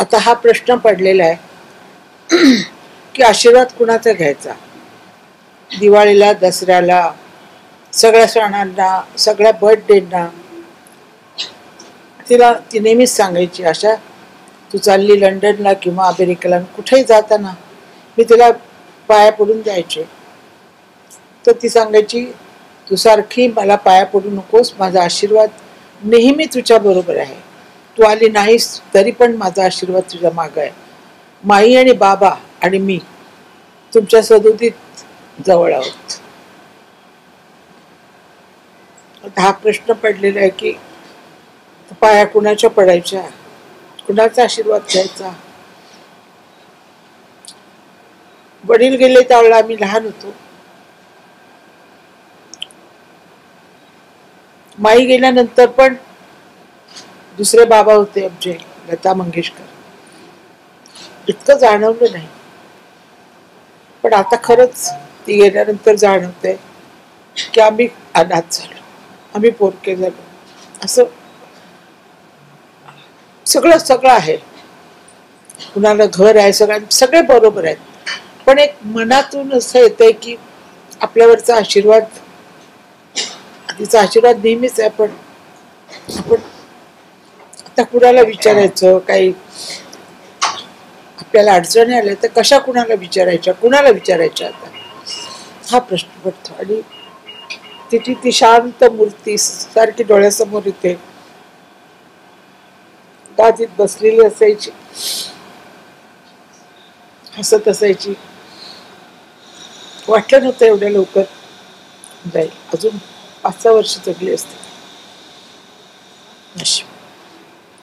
आता हा प्रश्न पडलेला आहे की आशीर्वाद कुणाचा घ्यायचा. दिवाळीला, दसऱ्याला, सगळ्या सणांना, सगळ्या बर्थडेना ती नेहमीच सांगायची, आशा तू चालली लंडनला किंवा अमेरिकेला, कुठेही जाताना मी तिला पाया पडून जायचे. तर ती सांगायची, तू सारखी मला पाया पडू नकोस, माझा आशीर्वाद नेहमी तुझ्या बरोबर आहे. तू आली नाहीस तरी पण माझा आशीर्वाद तुझ्या मागे आहे. माई आणि बाबा आणि मी तुमच्या सदोतीत जवळ आहोत. हा प्रश्न पडलेला आहे की पाया कुणाच्या पडायच्या, कुणाचा आशीर्वाद घ्यायचा. वडील गेले त्यावेळेला आम्ही लहान होतो. माई गेल्यानंतर पण दुसरे बाबा होते आमचे, लता मंगेशकर. इतकं जाणवलं नाही, पण आता खरंच ती गेल्यानंतर जाणवतंय की आम्ही अनाथ झालो, आम्ही पोरके झालो. असं सगळं आहे. कुणाला घर आहे, सगळे बरोबर आहेत, पण एक मनातून असं येतंय की आपल्यावरचा आशीर्वाद, तिचा आशीर्वाद नेहमीच आहे, पण आपण आता कुणाला विचारायचं. काही आपल्याला अडचणी आल्या तर कशा कुणाला विचारायच्या, कुणाला विचारायच्या, आता हा प्रश्न पडतो. आणि तिची ती शांत मूर्ती सारखी डोळ्यासमोर येते. गादीत बसलेली असायची, हसत असायची. वाटलं नव्हतं एवढ्या लवकर जाईल, अजून 5-6 वर्ष जगली असते. नशीब.